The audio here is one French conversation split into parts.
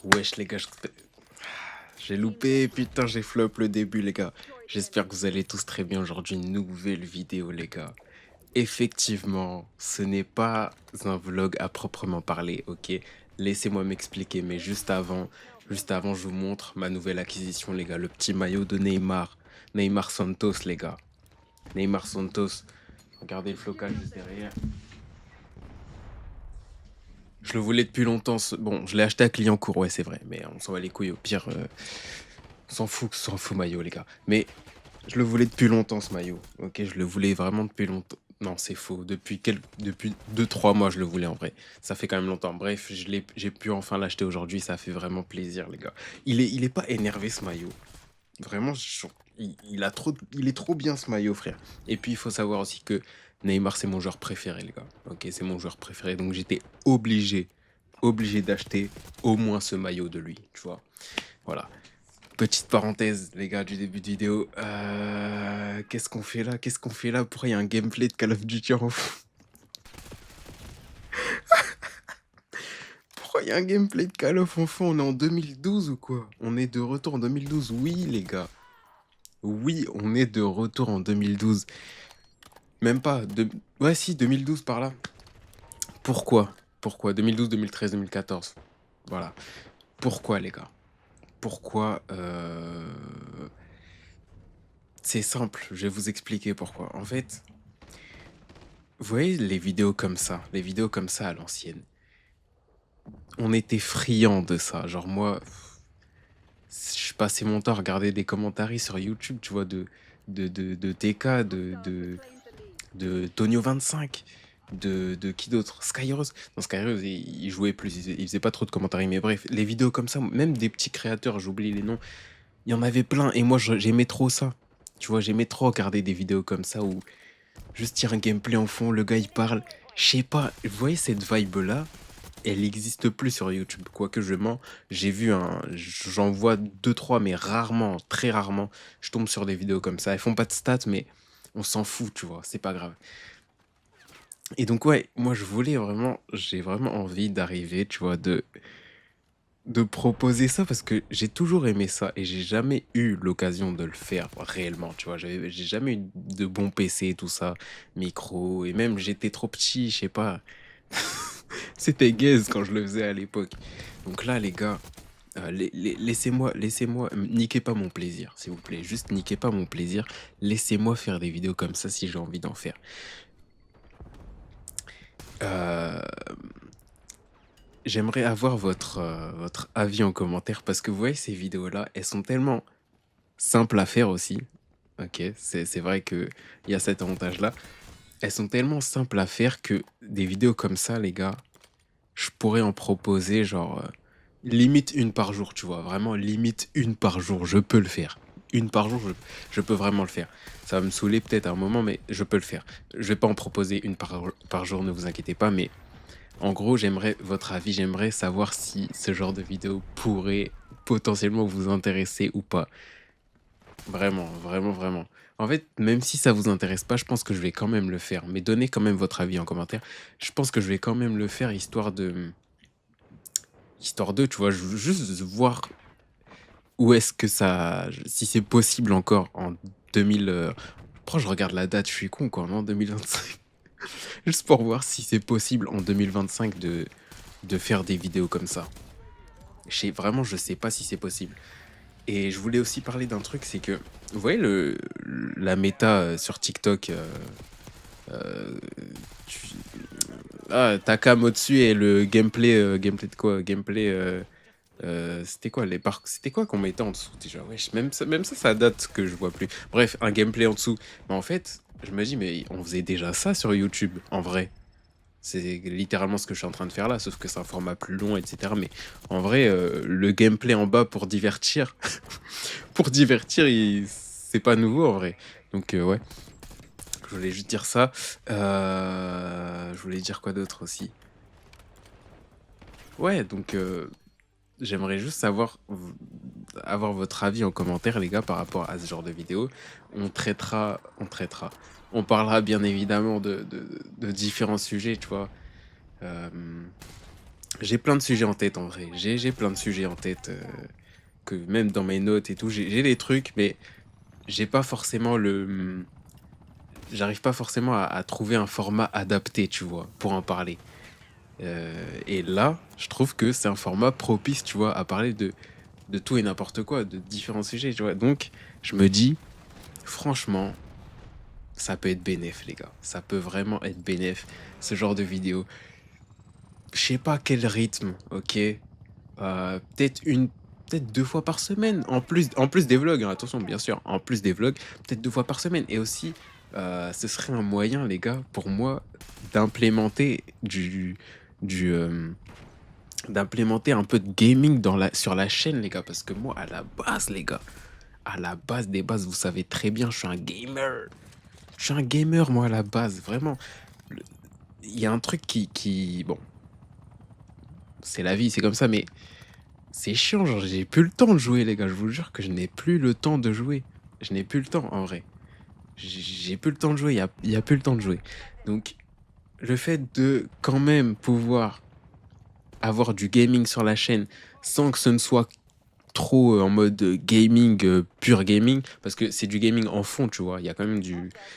Wesh les gars, j'ai loupé, putain j'ai flop le début les gars. J'espère que vous allez tous très bien aujourd'hui, une nouvelle vidéo les gars. Effectivement, ce n'est pas un vlog à proprement parler, ok? Laissez-moi m'expliquer, mais juste avant, je vous montre ma nouvelle acquisition les gars, le petit maillot de Neymar. Neymar Santos les gars. Neymar Santos. Regardez le flocage juste derrière. Je le voulais depuis longtemps. Bon, je l'ai acheté à Clignancourt, ouais, c'est vrai. Mais on s'en va les couilles. Au pire, on s'en fout maillot, les gars. Mais je le voulais depuis longtemps, ce maillot. Ok, je le voulais vraiment depuis longtemps. Non, c'est faux. Depuis 2-3 mois, je le voulais en vrai. Ça fait quand même longtemps. Bref, j'ai pu enfin l'acheter aujourd'hui. Ça fait vraiment plaisir, les gars. Il est pas énervé, ce maillot. Vraiment, il est trop bien, ce maillot, frère. Et puis, il faut savoir aussi que Neymar, c'est mon joueur préféré, les gars. Ok, c'est mon joueur préféré. Donc, j'étais obligé d'acheter au moins ce maillot de lui, tu vois. Voilà. Petite parenthèse, les gars, du début de vidéo. Qu'est-ce qu'on fait là? Qu'est-ce qu'on fait là? Pourquoi il y a un gameplay de Call of Duty en fond? Pourquoi il y a un gameplay de Call of en fond? On est en 2012 ou quoi? On est de retour en 2012. Oui, les gars. Oui, on est de retour en 2012. Même pas. Ouais, si, 2012 par là. Pourquoi 2012, 2013, 2014. Voilà. Pourquoi, les gars? Pourquoi C'est simple, je vais vous expliquer pourquoi. En fait, vous voyez les vidéos comme ça à l'ancienne, on était friands de ça. Genre moi, je passais mon temps à regarder des commentaires sur YouTube, tu vois, de TK, de Tonio25, de qui d'autre? Skyros. Non, Skyros, il jouait plus, il faisait pas trop de commentaires, mais bref, les vidéos comme ça, même des petits créateurs, j'oublie les noms, il y en avait plein, et moi j'aimais trop ça. Tu vois, j'aimais trop regarder des vidéos comme ça où juste il y a un gameplay en fond, le gars il parle. Je sais pas, vous voyez cette vibe-là, elle n'existe plus sur YouTube. Quoique je mens, j'en vois deux, trois, mais rarement, très rarement, je tombe sur des vidéos comme ça. Elles font pas de stats, mais on s'en fout, tu vois, c'est pas grave. Et donc ouais, moi j'ai vraiment envie d'arriver, tu vois, de proposer ça parce que j'ai toujours aimé ça et j'ai jamais eu l'occasion de le faire réellement, tu vois. J'ai jamais eu de bon PC et tout ça, micro, et même j'étais trop petit, je sais pas. C'était gaze quand je le faisais à l'époque. Donc là, les gars, laissez-moi, niquez pas mon plaisir, s'il vous plaît. Juste niquez pas mon plaisir. Laissez-moi faire des vidéos comme ça si j'ai envie d'en faire. Euh, J'aimerais avoir votre avis en commentaire parce que vous voyez, ces vidéos-là, elles sont tellement simples à faire aussi. Ok, c'est vrai qu'il y a cet avantage-là. Elles sont tellement simples à faire que des vidéos comme ça, les gars, je pourrais en proposer genre limite une par jour, tu vois. Vraiment, limite une par jour, je peux le faire. Une par jour, je peux vraiment le faire. Ça va me saouler peut-être à un moment, mais je peux le faire. Je vais pas en proposer une par jour, ne vous inquiétez pas, mais en gros, j'aimerais votre avis, j'aimerais savoir si ce genre de vidéo pourrait potentiellement vous intéresser ou pas. Vraiment, vraiment, vraiment. En fait, même si ça vous intéresse pas, je pense que je vais quand même le faire. Mais donnez quand même votre avis en commentaire. Je pense que je vais quand même le faire histoire de, tu vois, juste voir où est-ce que ça, si c'est possible encore en 2000. Pourquoi je regarde la date, je suis con quoi, non, 2025. Juste pour voir si c'est possible en 2025 de faire des vidéos comme ça. Vraiment, je sais pas si c'est possible. Et je voulais aussi parler d'un truc, c'est que, vous voyez la méta sur TikTok, euh, tu- ta cam au-dessus et le gameplay de quoi? Gameplay, c'était quoi c'était quoi qu'on mettait en dessous déjà? Wesh, même ça, ça date que je vois plus. Bref, un gameplay en dessous. Mais en fait, je me dis, mais on faisait déjà ça sur YouTube, en vrai. C'est littéralement ce que je suis en train de faire là, sauf que c'est un format plus long, etc. Mais en vrai, le gameplay en bas pour divertir, pour divertir, c'est pas nouveau en vrai. Donc ouais, je voulais juste dire ça. Je voulais dire quoi d'autre aussi? Ouais, donc j'aimerais juste avoir votre avis en commentaire, les gars, par rapport à ce genre de vidéo. On traitera. On parlera bien évidemment de différents sujets, tu vois. Euh, J'ai plein de sujets en tête en vrai. J'ai plein de sujets en tête que même dans mes notes et tout, j'ai des trucs, mais j'ai pas forcément j'arrive pas forcément à trouver un format adapté, tu vois, pour en parler. Et là, je trouve que c'est un format propice, tu vois, à parler de tout et n'importe quoi, de différents sujets, tu vois. Donc, je me dis, franchement, ça peut être bénéf, les gars. Ça peut vraiment être bénéf, ce genre de vidéo. Je sais pas quel rythme, ok? Peut-être peut-être 2 fois par semaine, en plus des vlogs, hein, attention, bien sûr, en plus des vlogs, peut-être 2 fois par semaine. Et aussi, ce serait un moyen, les gars, pour moi, d'implémenter d'implémenter un peu de gaming sur la chaîne, les gars. Parce que moi, à la base, les gars, à la base des bases, vous savez très bien, je suis un gamer. Je suis un gamer, moi, à la base, vraiment. Le- Il y a un truc bon, c'est la vie, c'est comme ça, mais c'est chiant, genre, j'ai plus le temps de jouer, les gars. Je vous jure que je n'ai plus le temps de jouer. Je n'ai plus le temps, en vrai. J'ai plus le temps de jouer, il y a plus le temps de jouer. Donc, le fait de quand même pouvoir avoir du gaming sur la chaîne sans que ce ne soit trop en mode gaming, pur gaming, parce que c'est du gaming en fond, tu vois. Il y a quand même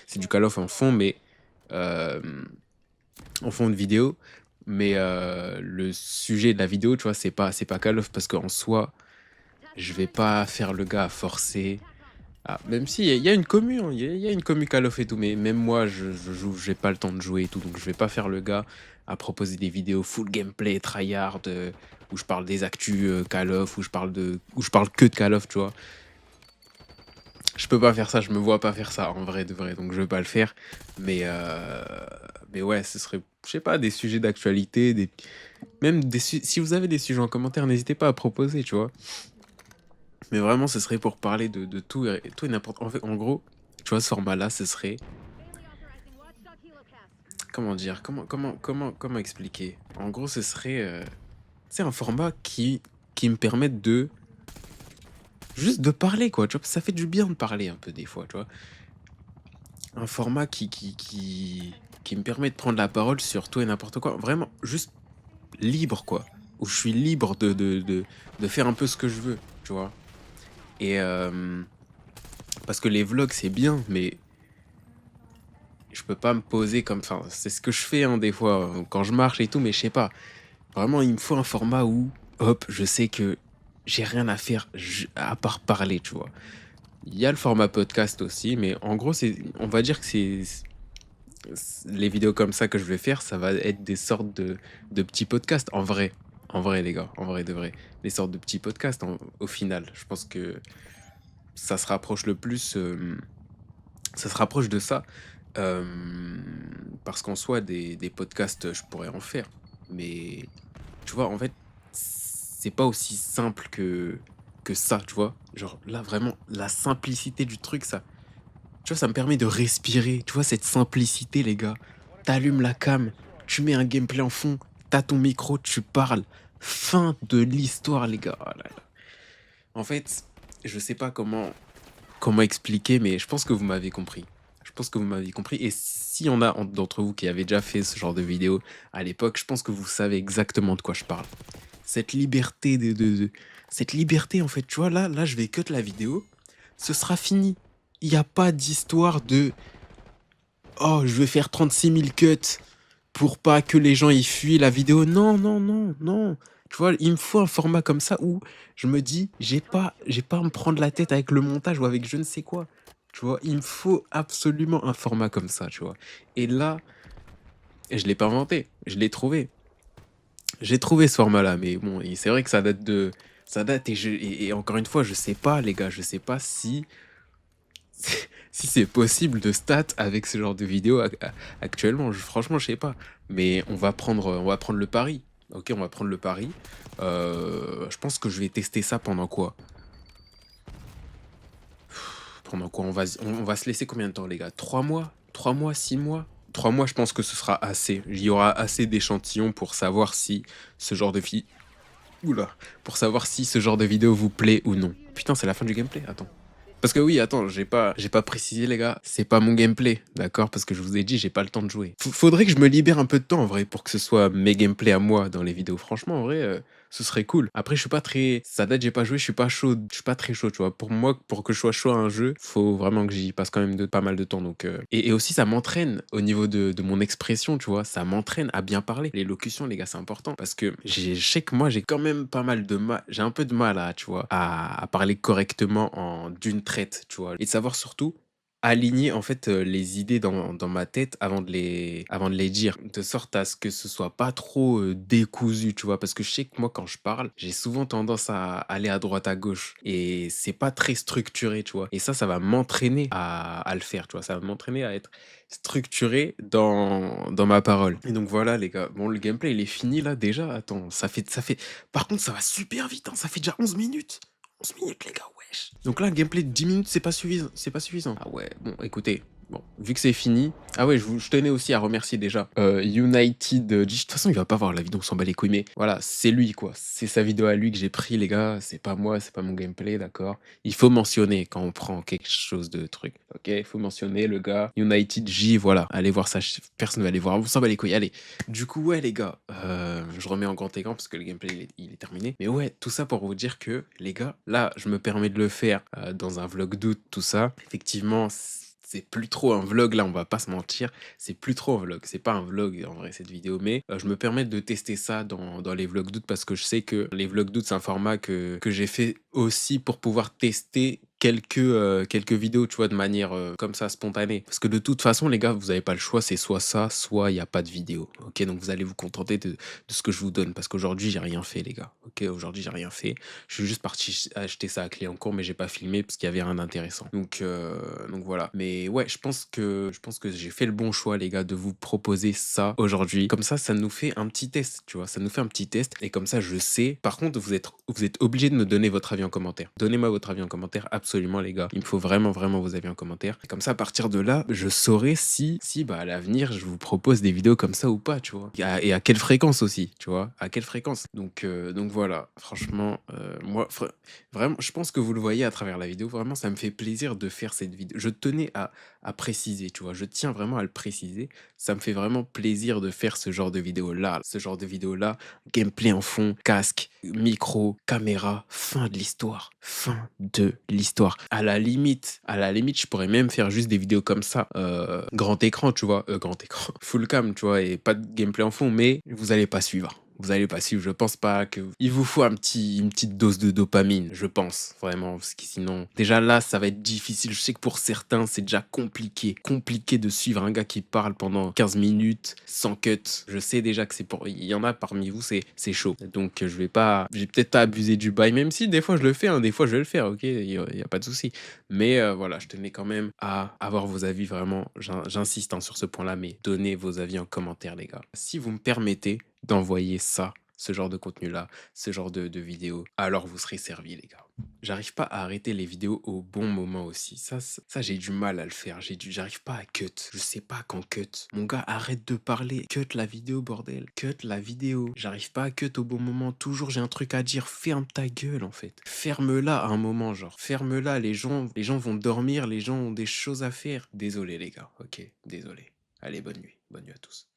c'est du Call of en fond, mais euh, en fond de vidéo. Mais le sujet de la vidéo, tu vois, c'est pas Call of, parce qu'en soi, je vais pas faire le gars à forcer. Ah, même si il y a une commu, hein, il y a une commu Call of et tout, mais même moi, je joue, j'ai pas le temps de jouer et tout, donc je vais pas faire le gars à proposer des vidéos full gameplay, tryhard, où je parle des actus Call of, où je parle que de Call of, tu vois. Je peux pas faire ça, je me vois pas faire ça en vrai de vrai, donc je vais pas le faire. Mais ouais, ce serait, je sais pas, des sujets d'actualité, même si vous avez des sujets en commentaire, n'hésitez pas à proposer, tu vois. Mais vraiment, ce serait pour parler de tout et n'importe. En fait, en gros, tu vois, ce format-là, ce serait. Comment dire? Comment expliquer? En gros, ce serait. C'est un format qui me permette de. Juste de parler, quoi. Tu vois, ça fait du bien de parler un peu des fois, tu vois. Un format qui me permet de prendre la parole sur tout et n'importe quoi. Vraiment, juste libre, quoi. Où je suis libre de faire un peu ce que je veux, tu vois. Et. Parce que les vlogs, c'est bien, mais je peux pas me poser comme. Enfin, c'est ce que je fais hein, des fois quand je marche et tout, mais je sais pas. Vraiment, il me faut un format où, hop, je sais que j'ai rien à faire à part parler, tu vois. Il y a le format podcast aussi, mais en gros, on va dire que les vidéos comme ça que je vais faire, ça va être des sortes de petits podcasts, en vrai. En vrai, les gars, en vrai de vrai. Des sortes de petits podcasts, au final. Je pense que ça se rapproche le plus, ça se rapproche de ça. euh, Parce qu'en soi, des podcasts, je pourrais en faire. Mais tu vois, en fait, c'est pas aussi simple que ça, tu vois. Genre, là, vraiment, la simplicité du truc, ça, tu vois, ça me permet de respirer. Tu vois, cette simplicité, les gars. T'allumes la cam, tu mets un gameplay en fond, t'as ton micro, tu parles. Fin de l'histoire, les gars. Oh là là. En fait, je sais pas comment expliquer, mais je pense que vous m'avez compris. Je pense que vous m'avez compris. Et s'il y en a d'entre vous qui avaient déjà fait ce genre de vidéo à l'époque, je pense que vous savez exactement de quoi je parle. Cette liberté cette liberté en fait, tu vois, là je vais cut la vidéo, ce sera fini. Il n'y a pas d'histoire de oh je vais faire 36 000 cuts pour pas que les gens y fuient la vidéo. Non, non, non, non. Tu vois, il me faut un format comme ça où je me dis j'ai pas à me prendre la tête avec le montage ou avec je ne sais quoi. Tu vois, il me faut absolument un format comme ça, tu vois. Et là, je l'ai pas inventé, je l'ai trouvé. J'ai trouvé ce format-là, mais bon, et c'est vrai que ça date et encore une fois, je sais pas, les gars, je sais pas si, si c'est possible de stat avec ce genre de vidéo actuellement. Franchement, je sais pas. Mais on va prendre le pari. Ok, on va prendre le pari. Je pense que je vais tester ça pendant quoi? Pendant quoi? On va se laisser combien de temps, les gars? 3 mois? 3 mois, 6 mois? 3 mois, je pense que ce sera assez. Il y aura assez d'échantillons pour savoir si ce genre de fi- Oula, pour savoir si ce genre de vidéo vous plaît ou non. Putain, c'est la fin du gameplay, attends. Parce que oui, attends, j'ai pas précisé les gars, c'est pas mon gameplay, d'accord? Parce que je vous ai dit, j'ai pas le temps de jouer. Faudrait que je me libère un peu de temps en vrai pour que ce soit mes gameplays à moi dans les vidéos. Franchement, en vrai, ce serait cool. Après, je suis pas très, ça date, j'ai pas joué, je suis pas chaud, je suis pas très chaud, tu vois. Pour moi, pour que je sois chaud à un jeu, faut vraiment que j'y passe quand même pas mal de temps. Donc, et aussi, ça m'entraîne au niveau de mon expression, tu vois. Ça m'entraîne à bien parler. L'élocution, les gars, c'est important parce que je sais que moi, j'ai quand même pas mal de mal, j'ai un peu de mal à, tu vois, à parler correctement d'une traite, tu vois. Et de savoir surtout aligner en fait les idées dans ma tête avant de les dire, de sorte à ce que ce soit pas trop décousu, tu vois, parce que je sais que moi quand je parle, j'ai souvent tendance à aller à droite à gauche et c'est pas très structuré, tu vois. Et ça va m'entraîner à le faire, tu vois, ça va m'entraîner à être structuré dans ma parole. Et donc voilà les gars, bon le gameplay il est fini là déjà, attends, par contre ça va super vite, hein, ça fait déjà 11 minutes. 11 minutes les gars, wesh. Donc là, un gameplay de 10 minutes, c'est pas suffisant. C'est pas suffisant. Ah ouais, bon, écoutez. Bon, vu que c'est fini. Ah ouais, je tenais aussi à remercier déjà United G. De toute façon, il va pas voir la vidéo, on s'en bat les couilles. Mais voilà, c'est lui quoi. C'est sa vidéo à lui que j'ai pris, les gars. C'est pas moi, c'est pas mon gameplay, d'accord. Il faut mentionner quand on prend quelque chose de truc. Ok, il faut mentionner le gars. United J, voilà. Allez voir ça. Personne va aller voir. On s'en bat les couilles. Allez. Du coup, ouais, les gars, je remets en grand écran parce que le gameplay il est terminé. Mais ouais, tout ça pour vous dire que, les gars, là, je me permets de le faire dans un vlog d'août, tout ça. Effectivement, c'est plus trop un vlog, là, on va pas se mentir. C'est plus trop un vlog. C'est pas un vlog en vrai, cette vidéo. Mais je me permets de tester ça dans les vlogs d'août parce que je sais que les vlogs d'août, c'est un format que j'ai fait aussi pour pouvoir tester quelques vidéos, tu vois, de manière comme ça, spontanée. Parce que de toute façon, les gars, vous n'avez pas le choix, c'est soit ça, soit il n'y a pas de vidéo. Ok, donc vous allez vous contenter de ce que je vous donne. Parce qu'aujourd'hui, j'ai rien fait, les gars. Ok, aujourd'hui, j'ai rien fait. Je suis juste parti acheter ça à clé en cours, mais j'ai pas filmé parce qu'il y avait rien d'intéressant. Donc voilà. Mais ouais, je pense que j'ai fait le bon choix, les gars, de vous proposer ça aujourd'hui. Comme ça nous fait un petit test, tu vois. Ça nous fait un petit test. Et comme ça, je sais. Par contre, vous êtes obligé de me donner votre avis en commentaire. Donnez-moi votre avis en commentaire, absolument, les gars. Il me faut vraiment, vraiment vos avis en commentaire. Et comme ça, à partir de là, je saurai si bah, à l'avenir, je vous propose des vidéos comme ça ou pas, tu vois. Et à quelle fréquence aussi, tu vois. À quelle fréquence. Donc voilà, franchement, moi, vraiment, je pense que vous le voyez à travers la vidéo. Vraiment, ça me fait plaisir de faire cette vidéo. Je tenais à préciser, tu vois. Je tiens vraiment à le préciser. Ça me fait vraiment plaisir de faire ce genre de vidéo-là. Ce genre de vidéo-là, gameplay en fond, casque, micro, caméra, fin de l'histoire. Fin de l'histoire. À la limite, je pourrais même faire juste des vidéos comme ça, grand écran, tu vois, grand écran, full cam, tu vois, et pas de gameplay en fond, mais vous allez pas suivre. Vous allez pas suivre, je pense pas que... Il vous faut une petite dose de dopamine, je pense, vraiment, parce que sinon... Déjà là, ça va être difficile, je sais que pour certains, c'est déjà compliqué de suivre un gars qui parle pendant 15 minutes, sans cut. Je sais déjà que c'est pour... Il y en a parmi vous, c'est chaud. Donc j'ai peut-être pas abusé du bail, même si des fois je le fais, hein, des fois je vais le faire, ok, y a pas de souci. Mais voilà, je tenais quand même à avoir vos avis, vraiment, j'insiste hein, sur ce point-là, mais donnez vos avis en commentaire, les gars. Si vous me permettez d'envoyer ça, ce genre de contenu-là, ce genre de vidéos, alors vous serez servis, les gars. J'arrive pas à arrêter les vidéos au bon moment aussi. Ça j'ai du mal à le faire. J'arrive pas à cut. Je sais pas quand cut. Mon gars, arrête de parler. Cut la vidéo, bordel. Cut la vidéo. J'arrive pas à cut au bon moment. Toujours j'ai un truc à dire. Ferme ta gueule, en fait. Ferme-la à un moment, genre. Ferme-la. Les gens vont dormir. Les gens ont des choses à faire. Désolé, les gars. Ok, désolé. Allez, bonne nuit. Bonne nuit à tous.